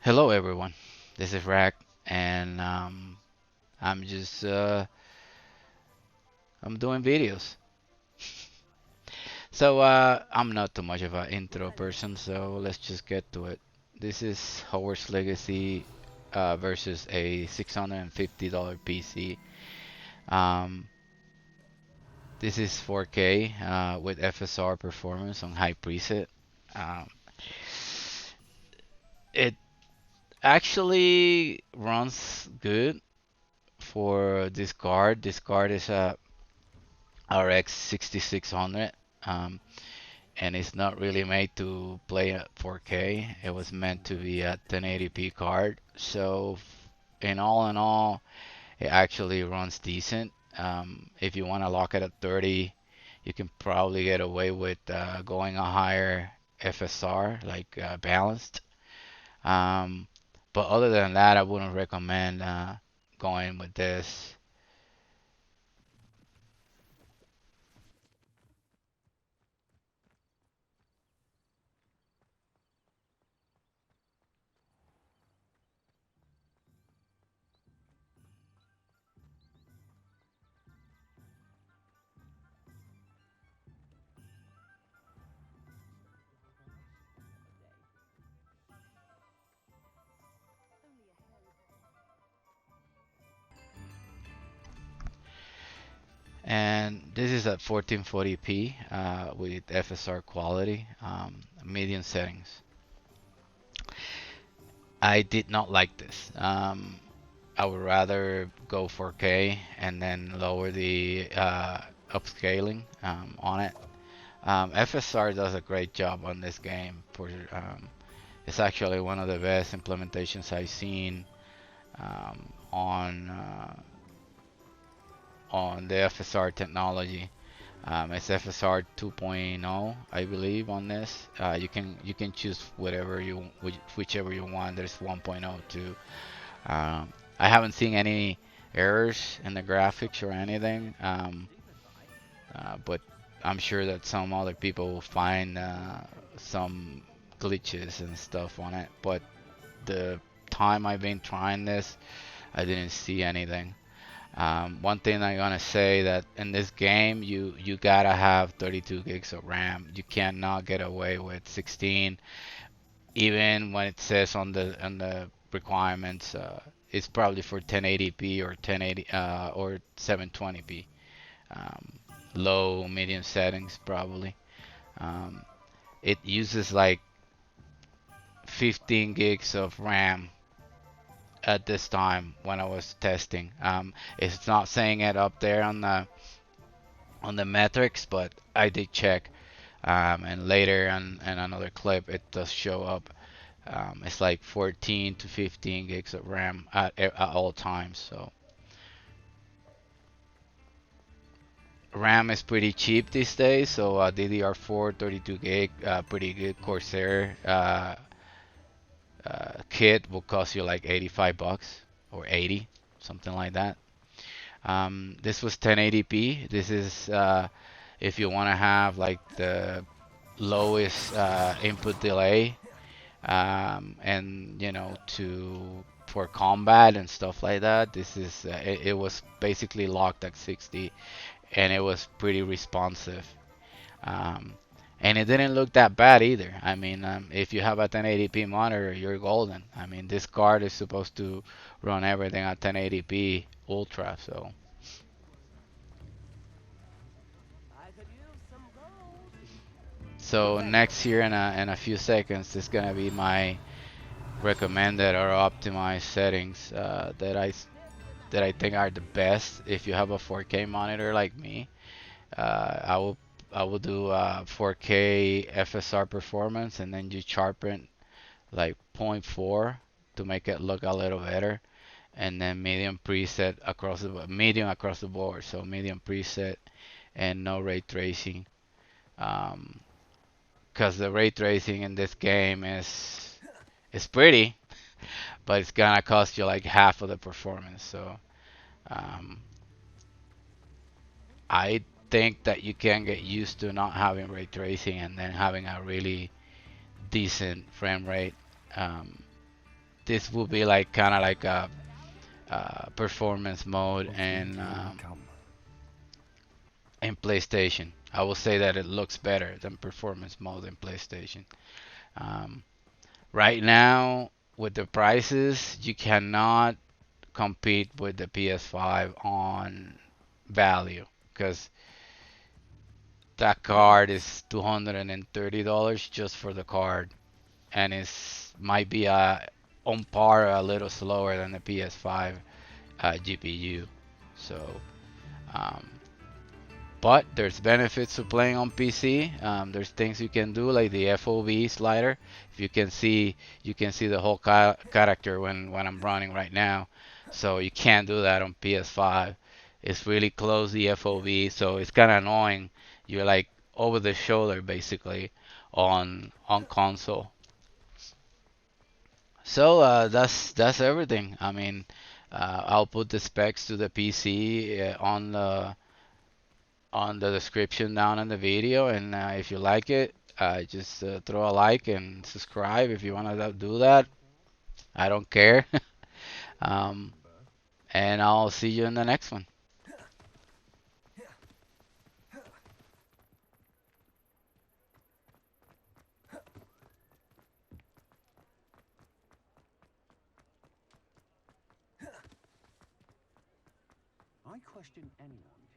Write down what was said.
Hello everyone, this is Rack, and I'm just I'm doing videos. I'm not too much of an intro person, so let's just get to it. This is Hogwarts Legacy versus a $650 PC. Um, this is 4K with FSR performance on high preset. Um, it actually runs good for this card. This card is a RX 6600, um, and it's not really made to play at 4K. It was meant to be a 1080p card. So, in all, it actually runs decent. If you want to lock it at 30, you can probably get away with going a higher FSR, like balanced. Um, but other than that, I wouldn't recommend going with this. And this is at 1440p with FSR quality, medium settings. I did not like this. I would rather go 4K and then lower the upscaling on it. FSR does a great job on this game. It's actually one of the best implementations I've seen um, on the FSR technology. It's FSR 2.0, I believe, on this. You can choose whichever you want. There's 1.0 too. I haven't seen any errors in the graphics or anything, but I'm sure that some other people will find some glitches and stuff on it. But the time I've been trying this, I didn't see anything. One thing I'm gonna say that in this game you gotta have 32 gigs of RAM. You cannot get away with 16, even when it says on the requirements. It's probably for 1080p or 1080 or 720p. Um, Low, medium settings probably. Um, it uses like 15 gigs of RAM at this time when I was testing. It's not saying it up there on the metrics, but I did check. And later in another clip, it does show up. It's like 14 to 15 gigs of RAM at all times. So RAM is pretty cheap these days. So DDR4 32 gig, pretty good Corsair kit will cost you like 85 bucks or 80, something like that. This was 1080p. This is if you want to have like the lowest input delay, and to for combat and stuff like that. This is it was basically locked at 60, and it was pretty responsive. Um, and it didn't look that bad either. I mean, if you have a 1080p monitor, you're golden. I mean, this card is supposed to run everything at 1080p ultra. So next here in a few seconds is gonna be my recommended or optimized settings that I think are the best if you have a 4K monitor like me. I will do 4K FSR performance, and then you sharpen like zero point 0.4 to make it look a little better, and then medium across the board. So medium preset and no ray tracing. Um, because the ray tracing in this game is pretty, but it's gonna cost you like half of the performance. So um, I think that you can get used to not having ray tracing and then having a really decent frame rate. Um, this will be like kind of like a performance mode in PlayStation. I will say that it looks better than performance mode in PlayStation. Um, right now, with the prices, you cannot compete with the PS5 on value because that card is $230 just for the card, and it's might be on par a little slower than the PS5 GPU. So um, but there's benefits to playing on PC. There's things you can do like the FOV slider. If you can see the whole character when I'm running right now. So you can't do that on PS5. It's really close the FOV, so it's kind of annoying. You're like over the shoulder basically on console. So that's everything. I mean, I'll put the specs to the PC on the description down in the video, and if you like it, just throw a like and subscribe if you want to do that. I don't care. um, and I'll see you in the next one. I question anyone